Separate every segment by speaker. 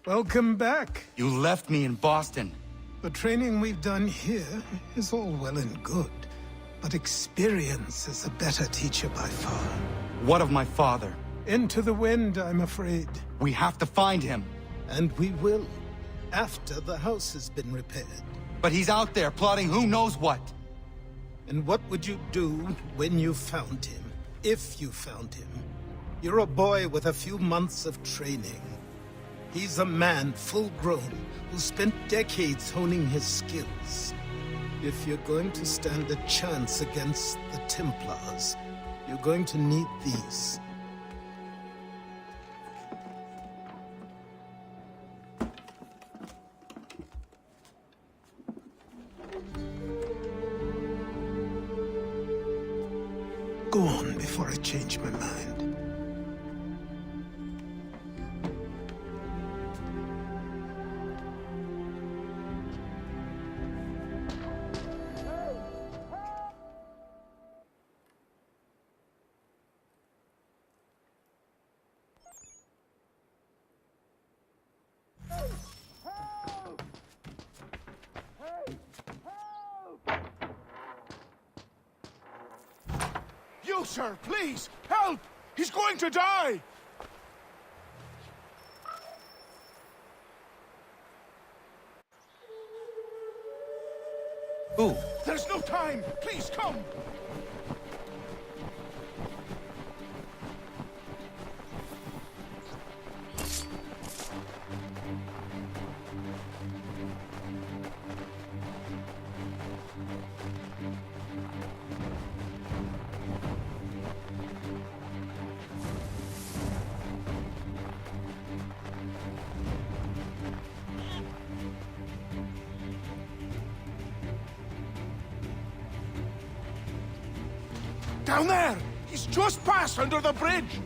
Speaker 1: Welcome back.
Speaker 2: You left me in Boston.
Speaker 1: The training we've done here is all well and good, but experience is a better teacher by far.
Speaker 2: What of my father?
Speaker 1: Into the wind, I'm afraid.
Speaker 2: We have to find him.
Speaker 1: And we will, after the house has been repaired.
Speaker 2: But he's out there plotting who knows what.
Speaker 1: And what would you do when you found him? If you found him? You're a boy with a few months of training. He's a man full grown who spent decades honing his skills. If you're going to stand a chance against the Templars, you're going to need these. Go on before I change my mind.
Speaker 3: You, sir, please, help! He's going to die!
Speaker 2: Who?
Speaker 3: There's no time! Please, come! Down there! He's just passed under the bridge!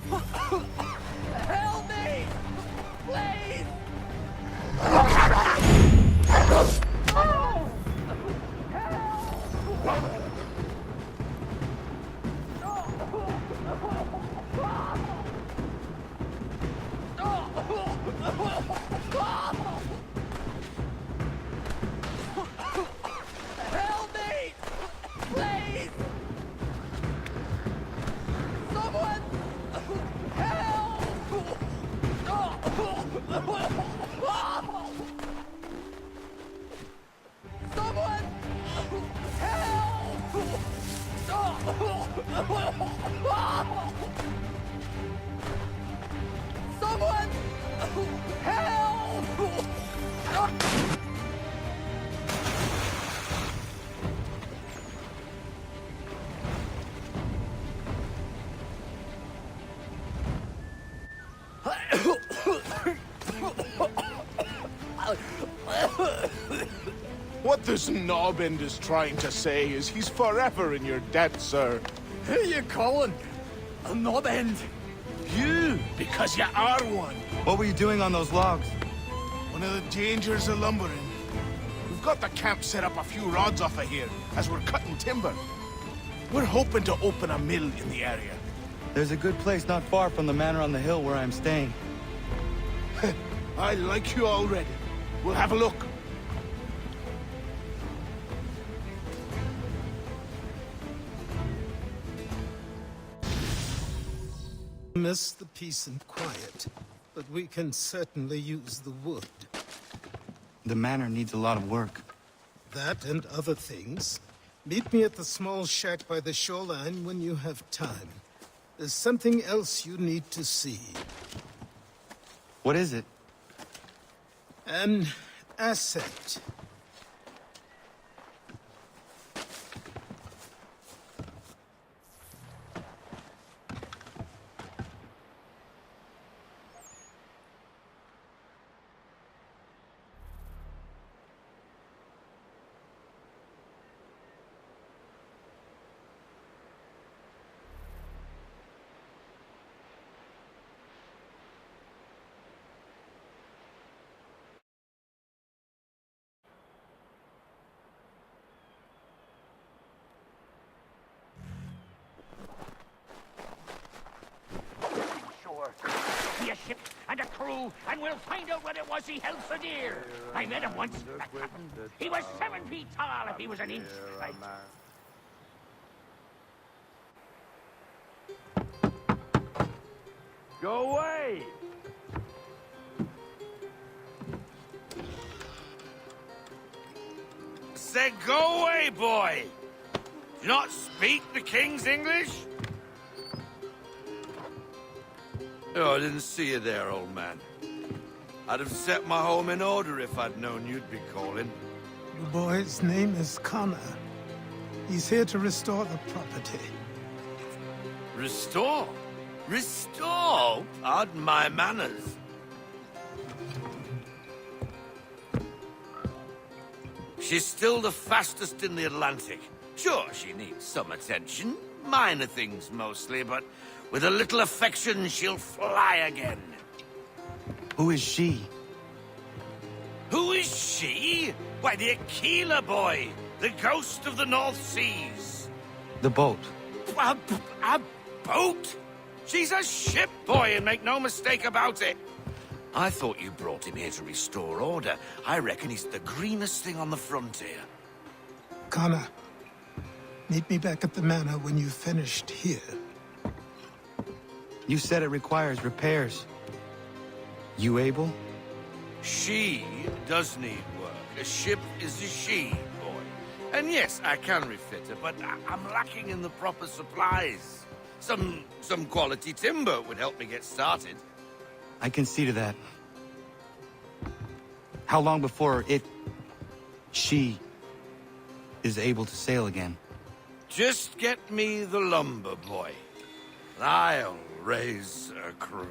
Speaker 4: Help me! Please! Help me! Please! Someone! Help! Someone! Help! Someone! Help!
Speaker 3: What this knobend is trying to say is he's forever in your debt, sir.
Speaker 4: Who you calling? A knob end?
Speaker 3: You, because you are one.
Speaker 2: What were you doing on those logs?
Speaker 3: One of the dangers of lumbering. We've got the camp set up a few rods off of here, as we're cutting timber. We're hoping to open a mill in the area.
Speaker 2: There's a good place not far from the manor on the hill where I'm staying.
Speaker 3: I like you already. We'll have a look.
Speaker 1: Miss the peace and quiet, but we can certainly use the wood.
Speaker 2: The manor needs a lot of work.
Speaker 1: That and other things. Meet me at the small shack by the shoreline when you have time. There's something else you need to see.
Speaker 2: What is it?
Speaker 1: An asset.
Speaker 5: had a crew, and we'll find out what it was he held so dear. I met him once, that captain. He was 7 feet tall if he was an inch straight.
Speaker 6: Go away!
Speaker 7: Say, go away, boy! Do you not speak the King's English? Oh, I didn't see you there, old man. I'd have set my home in order if I'd known you'd be calling.
Speaker 1: The boy's name is Connor. He's here to restore the property.
Speaker 7: Restore? Restore? Pardon my manners. She's still the fastest in the Atlantic. Sure, she needs some attention. Minor things mostly, but with a little affection, she'll fly again.
Speaker 2: Who is she?
Speaker 7: Who is she? Why, the Aquila boy, the ghost of the North Seas.
Speaker 2: The boat.
Speaker 7: A boat? She's a ship boy, and make no mistake about it. I thought you brought him here to restore order. I reckon he's the greenest thing on the frontier.
Speaker 1: Connor, meet me back at the manor when you've finished here.
Speaker 2: You said it requires repairs. You able?
Speaker 7: She does need work. A ship is a she, boy. And yes, I can refit her, but I'm lacking in the proper supplies. Some quality timber would help me get started.
Speaker 2: I can see to that. How long before she, is able to sail again?
Speaker 7: Just get me the lumber, boy. And I'll raise a crew.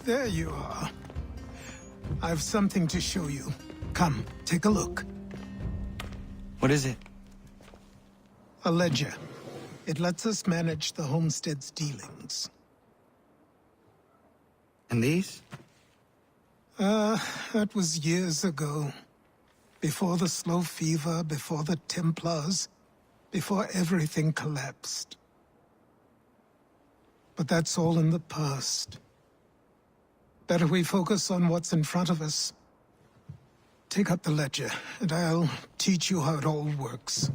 Speaker 1: There you are. I've something to show you. Come, take a look.
Speaker 2: What is it?
Speaker 1: A ledger. It lets us manage the homestead's dealings.
Speaker 2: And these?
Speaker 1: That was years ago. Before the slow fever, before the Templars, before everything collapsed. But that's all in the past. Better we focus on what's in front of us. Take up the ledger, and I'll teach you how it all works.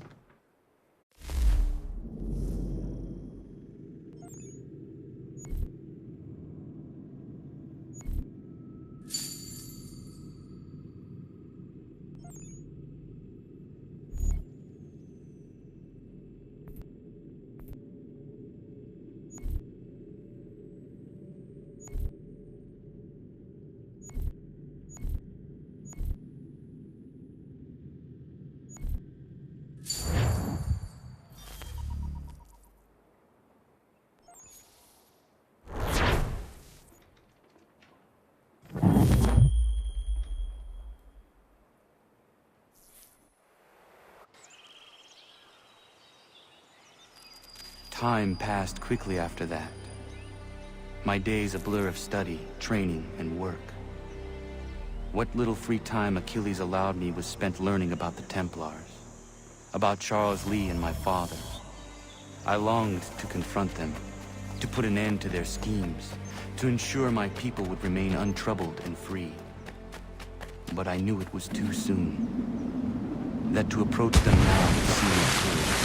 Speaker 2: Time passed quickly after that. My days a blur of study, training, and work. What little free time Achilles allowed me was spent learning about the Templars, about Charles Lee and my father. I longed to confront them, to put an end to their schemes, to ensure my people would remain untroubled and free. But I knew it was too soon, that to approach them now would seem absurd.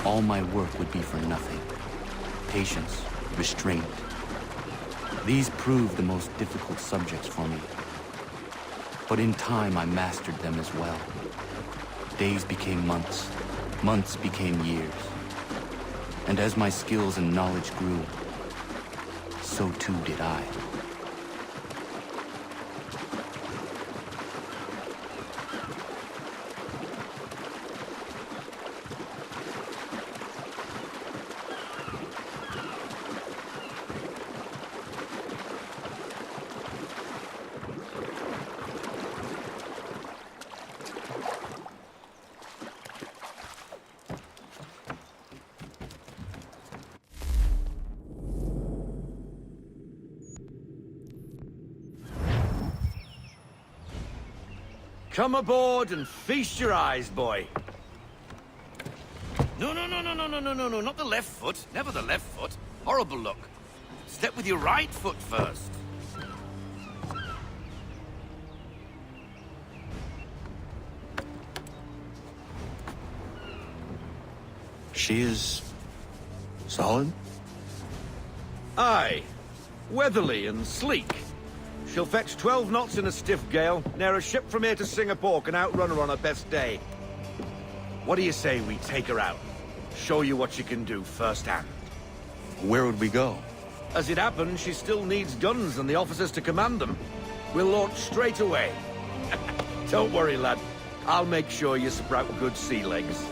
Speaker 2: All my work would be for nothing. Patience, restraint. These proved the most difficult subjects for me. But in time, I mastered them as well. Days became months. Months became years. And as my skills and knowledge grew, so too did I.
Speaker 6: Come aboard and feast your eyes, boy.
Speaker 7: No, not the left foot. Never the left foot. Horrible look. Step with your right foot first.
Speaker 2: She is... solid?
Speaker 6: Aye. Weatherly and sleek. She'll fetch 12 knots in a stiff gale, near a ship from here to Singapore can outrun her on her best day. What do you say we take her out? Show you what she can do firsthand.
Speaker 2: Where would we go?
Speaker 6: As it happens, she still needs guns and the officers to command them. We'll launch straight away. Don't worry, lad. I'll make sure you sprout good sea legs.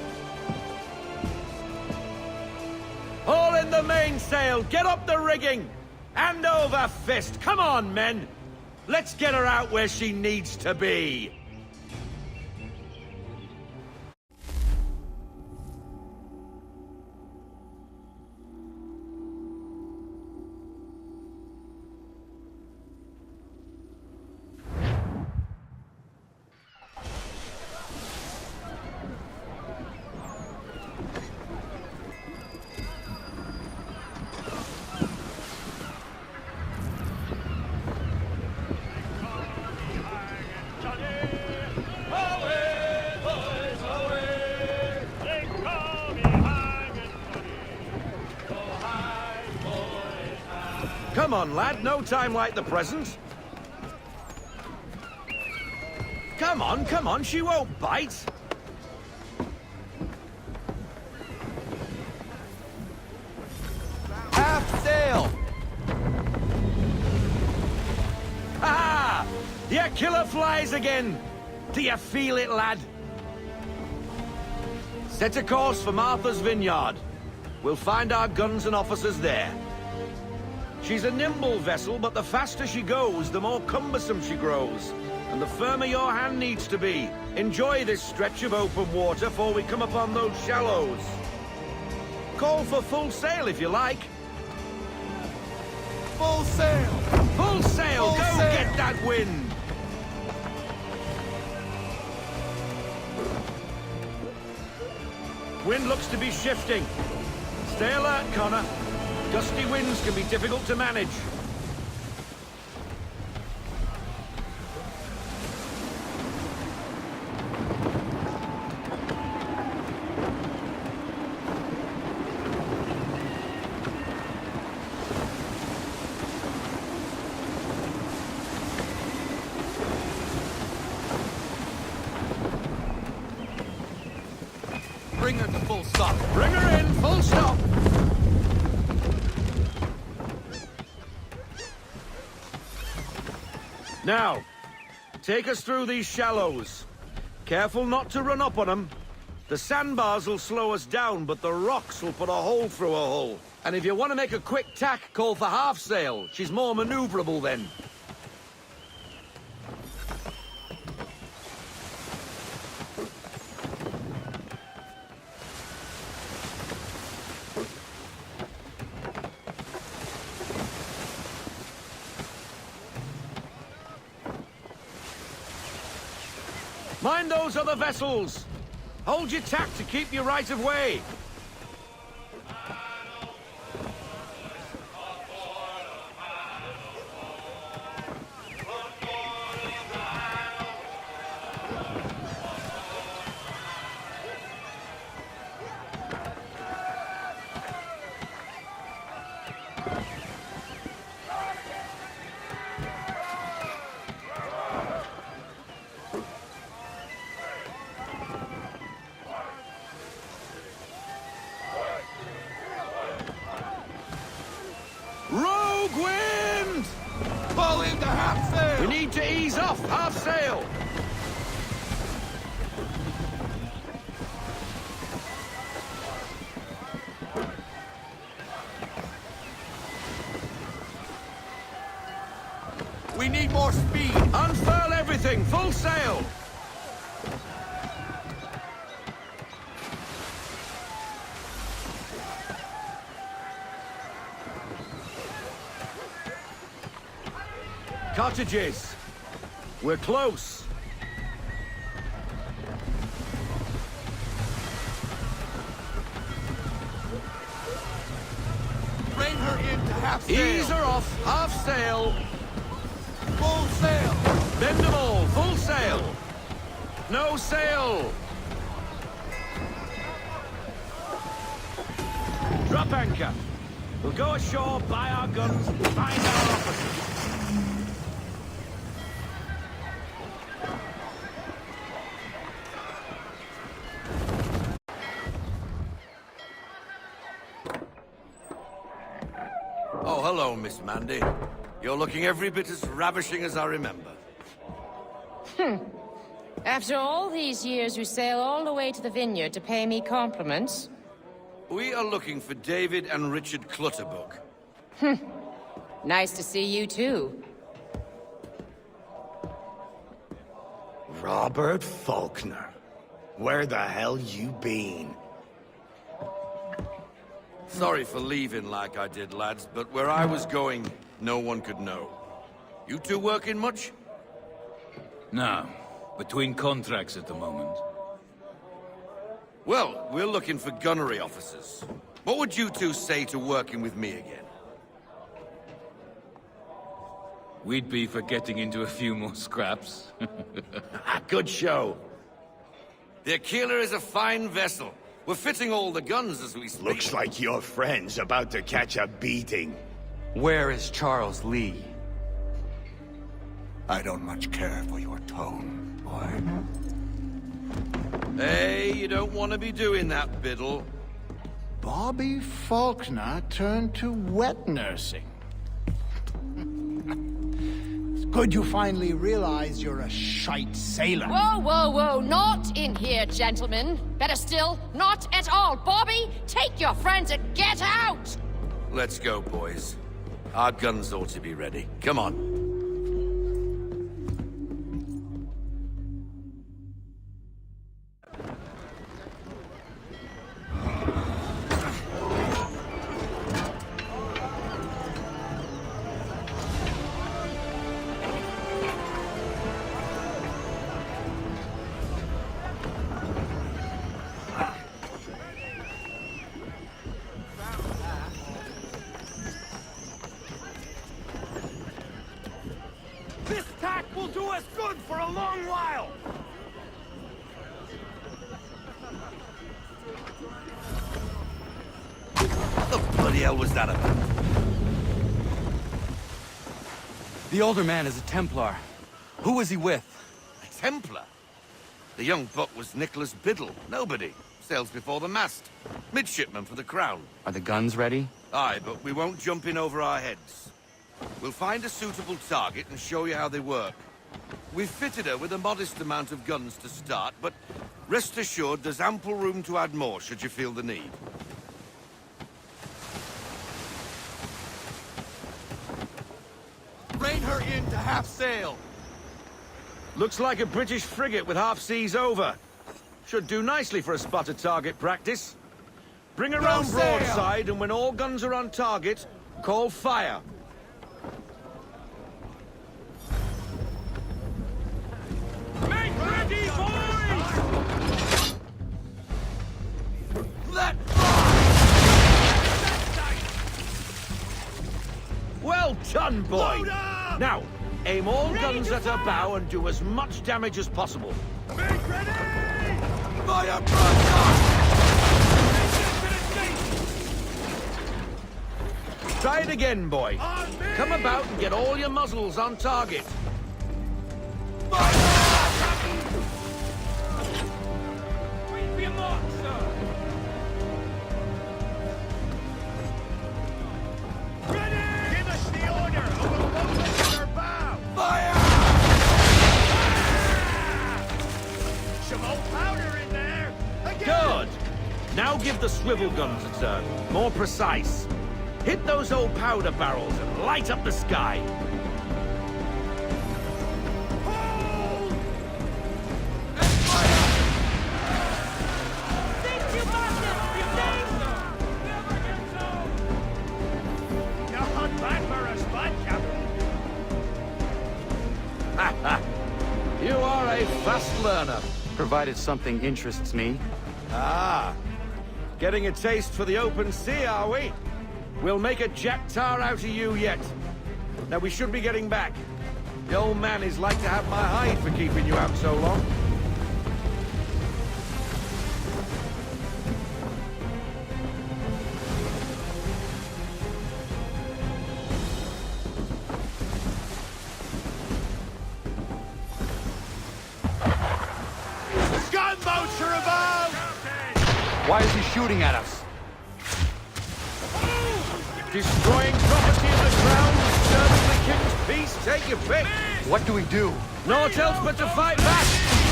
Speaker 6: Haul in the mainsail! Get up the rigging! Hand over fist! Come on, men! Let's get her out where she needs to be! Come on, lad. No time like the present. Come on. She won't bite.
Speaker 4: Half sail!
Speaker 6: Ah! Your killer flies again. Do you feel it, lad? Set a course for Martha's Vineyard. We'll find our guns and officers there. She's a nimble vessel, but the faster she goes, the more cumbersome she grows. And the firmer your hand needs to be. Enjoy this stretch of open water before we come upon those shallows. Call for full sail if you like.
Speaker 4: Full sail!
Speaker 6: Full sail!
Speaker 4: Full
Speaker 6: Go
Speaker 4: sail.
Speaker 6: get that wind! Wind looks to be shifting. Stay alert, Connor. Gusty winds can be difficult to manage.
Speaker 4: Bring her to full stop.
Speaker 6: Bring her in, full stop! Now, take us through these shallows. Careful not to run up on them. The sandbars will slow us down, but the rocks will put a hole through a hull. And if you want to make a quick tack, call for half sail. She's more maneuverable then. Mind those other vessels! Hold your tack to keep your right of way! Rogue wind!
Speaker 4: Fall into half sail!
Speaker 6: We need to ease off, half sail!
Speaker 4: We need more speed!
Speaker 6: Unfurl everything, full sail! Cottages. We're close. Ease her off, half sail.
Speaker 4: Full sail!
Speaker 6: Bend them all, full sail. No sail. Drop anchor. We'll go ashore, buy our guns, and find our officers.
Speaker 7: Oh, hello, Miss Mandy. You're looking every bit as ravishing as I remember.
Speaker 8: After all these years, you sail all the way to the vineyard to pay me compliments?
Speaker 7: We are looking for David and Richard Clutterbuck.
Speaker 8: Nice to see you, too.
Speaker 9: Robert Faulkner. Where the hell you been?
Speaker 7: Sorry for leaving like I did, lads, but where I was going, no one could know. You two working much?
Speaker 10: No. Between contracts at the moment.
Speaker 7: Well, we're looking for gunnery officers. What would you two say to working with me again?
Speaker 10: We'd be for getting into a few more scraps.
Speaker 9: Good show.
Speaker 7: The Aquila is a fine vessel. We're fitting all the guns as we speak.
Speaker 9: Looks like your friend's about to catch a beating.
Speaker 2: Where is Charles Lee?
Speaker 3: I don't much care for your tone, boy.
Speaker 7: Hey, you don't want to be doing that, Biddle.
Speaker 11: Bobby Faulkner turned to wet nursing. It's good you finally realize you're a shite sailor.
Speaker 8: Whoa, whoa, whoa, not in here, gentlemen. Better still, not at all. Bobby, take your friends and get out!
Speaker 7: Let's go, boys. Our guns ought to be ready. Come on.
Speaker 4: This tack will do us good for a long while!
Speaker 7: What the bloody hell was that about?
Speaker 2: The older man is a Templar. Who was he with?
Speaker 7: A Templar? The young buck was Nicholas Biddle. Nobody. Sails before the mast. Midshipman for the Crown.
Speaker 2: Are the guns ready?
Speaker 7: Aye, but we won't jump in over our heads. We'll find a suitable target and show you how they work. We've fitted her with a modest amount of guns to start, but rest assured there's ample room to add more should you feel the need.
Speaker 4: Rein her in to half sail!
Speaker 6: Looks like a British frigate with half seas over. Should do nicely for a spotted target practice. Bring her round
Speaker 4: sail!
Speaker 6: broadside, and when all guns are on target, call fire.
Speaker 4: Make ready, boys! Let
Speaker 6: Well done, boy! Now, aim all guns at her bow and do as much damage as possible.
Speaker 4: Make ready! Fire broadside!
Speaker 6: Try it again, boy. Come about and get all your muzzles on target.
Speaker 4: Wait for your mark, sir! Ready! Give us the order, or we'll both let our bow! Fire! Some old powder in there! Again!
Speaker 6: Good. Now give the swivel guns a turn. More precise. Hit those old powder barrels and light up the sky.
Speaker 4: Hold! And fire!
Speaker 8: Think you bastard! You think?
Speaker 4: Never gets old! Not bad for a spot, Captain.
Speaker 6: You are a fast learner.
Speaker 2: Provided something interests me.
Speaker 6: Ah. Getting a taste for the open sea, are we? We'll make a jack tar out of you yet. Now we should be getting back. The old man is like to have my hide for keeping you out so long.
Speaker 3: Gunboats are about!
Speaker 2: Why is he shooting at us?
Speaker 6: Destroying property in the crown, disturbing the king's peace, take your pick.
Speaker 2: What do we do?
Speaker 6: Naught else but to fight back.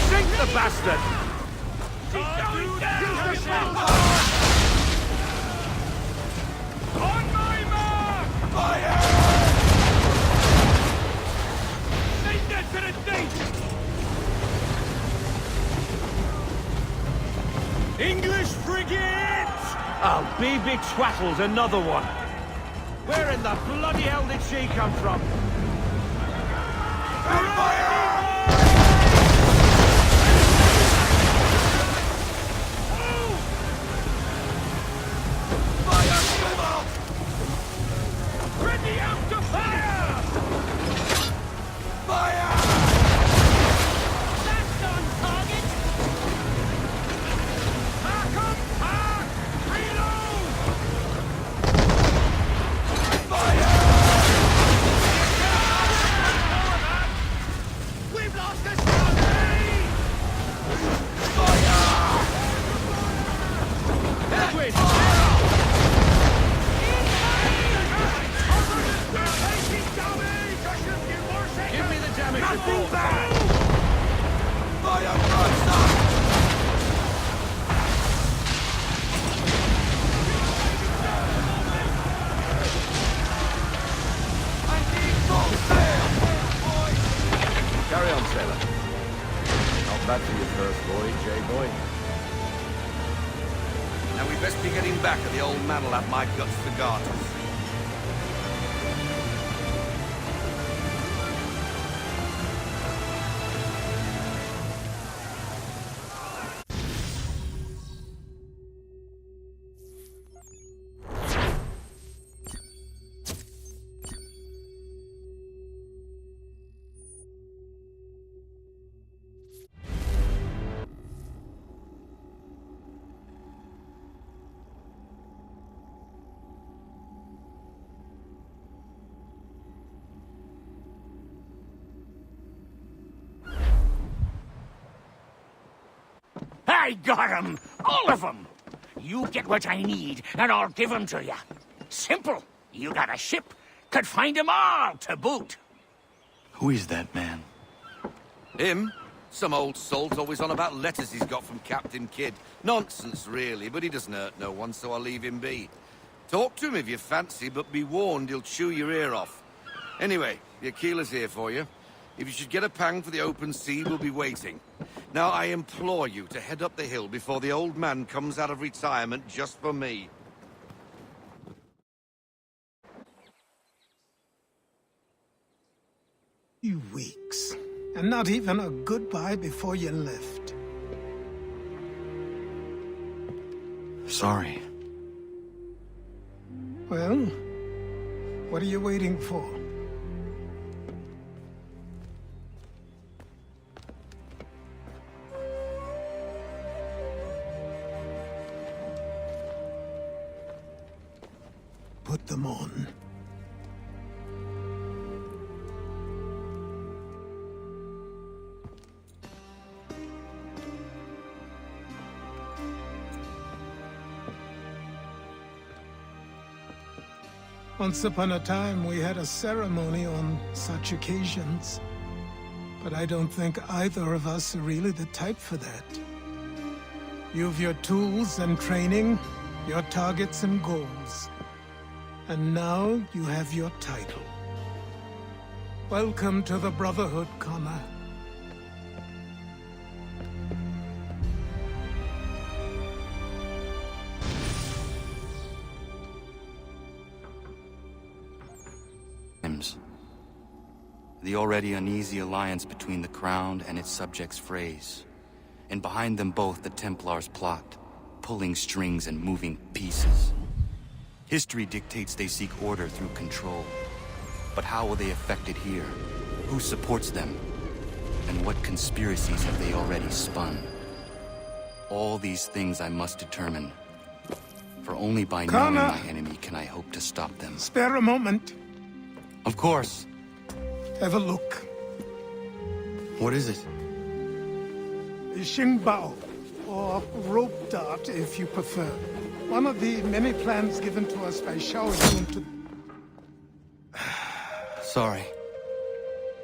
Speaker 6: Sink the bastard!
Speaker 4: On my mark!
Speaker 3: Fire!
Speaker 4: Send that to the deep!
Speaker 6: English frigate! Oh, BB Twattle's another one. Where in the bloody hell did she come from?
Speaker 4: Ready out to fire!
Speaker 3: Fire!
Speaker 4: That's on target! Pack up! Pack! Reload! We've lost this country!
Speaker 6: Edwin! Give me the damage report.
Speaker 3: Fire! Fire!
Speaker 6: Carry on, sailor. Not bad for your first voyage, eh, boy?
Speaker 7: Now we best be getting back, or the old man'll have my guts for garters.
Speaker 5: I got 'em! All of 'em! You get what I need, and I'll give 'em to you. Simple. You got a ship, could find 'em all to boot.
Speaker 2: Who is that man?
Speaker 7: Him? Some old salt always on about letters he's got from Captain Kidd. Nonsense, really, but he doesn't hurt no one, so I'll leave him be. Talk to him if you fancy, but be warned he'll chew your ear off. Anyway, the Aquila's here for you. If you should get a pang for the open sea, we'll be waiting. Now, I implore you to head up the hill before the old man comes out of retirement just for me.
Speaker 1: You weeks. And not even a goodbye before you left.
Speaker 2: Sorry.
Speaker 1: Well, what are you waiting for? Put them on. Once upon a time, we had a ceremony on such occasions. But I don't think either of us are really the type for that. You've your tools and training, your targets and goals. And now you have your title. Welcome to the Brotherhood, Connor.
Speaker 2: The already uneasy alliance between the Crown and its subjects frays. And behind them both the Templars plot, pulling strings and moving pieces. History dictates they seek order through control. But how will they affect it here? Who supports them? And what conspiracies have they already spun? All these things I must determine. For only by knowing
Speaker 1: Connor!
Speaker 2: my enemy can I hope to stop them.
Speaker 1: Spare a moment.
Speaker 2: Of course.
Speaker 1: Have a look.
Speaker 2: What is it?
Speaker 1: The Xingbao, or rope dart if you prefer. One of the many plans given to us by Shao Yun to...
Speaker 2: Sorry.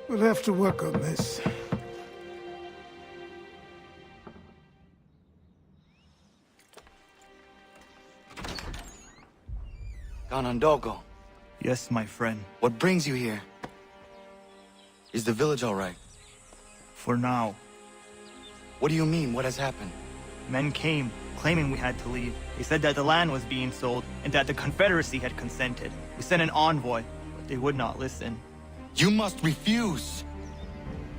Speaker 1: We'll have to work on this.
Speaker 2: Ganondogo,
Speaker 12: Yes, my friend.
Speaker 2: what brings you here? Is the village all right?
Speaker 12: For now.
Speaker 2: What do you mean? What has happened?
Speaker 12: Men came, claiming we had to leave. They said that the land was being sold, and that the Confederacy had consented. We sent an envoy, but they would not listen.
Speaker 2: You must refuse!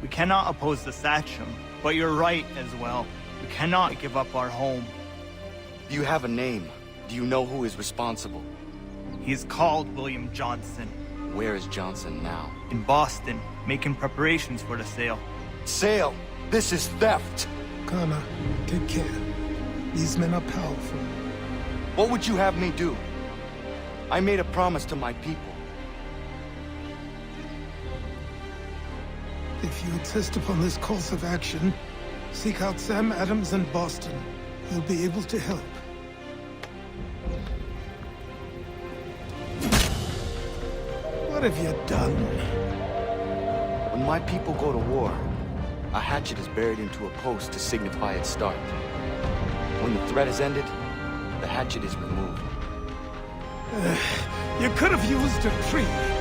Speaker 12: We cannot oppose the Sachem, but you're right as well. We cannot give up our home.
Speaker 2: Do you have a name? Do you know who is responsible?
Speaker 12: He is called William Johnson.
Speaker 2: Where is Johnson now?
Speaker 12: In Boston, making preparations for the sale.
Speaker 2: Sale! This is theft!
Speaker 1: Connor, take care. These men are powerful.
Speaker 2: What would you have me do? I made a promise to my people.
Speaker 1: If you insist upon this course of action, seek out Sam Adams in Boston. He'll be able to help. What have you done?
Speaker 2: When my people go to war, a hatchet is buried into a post to signify its start. When the threat is ended, the hatchet is removed.
Speaker 1: You could have used a tree.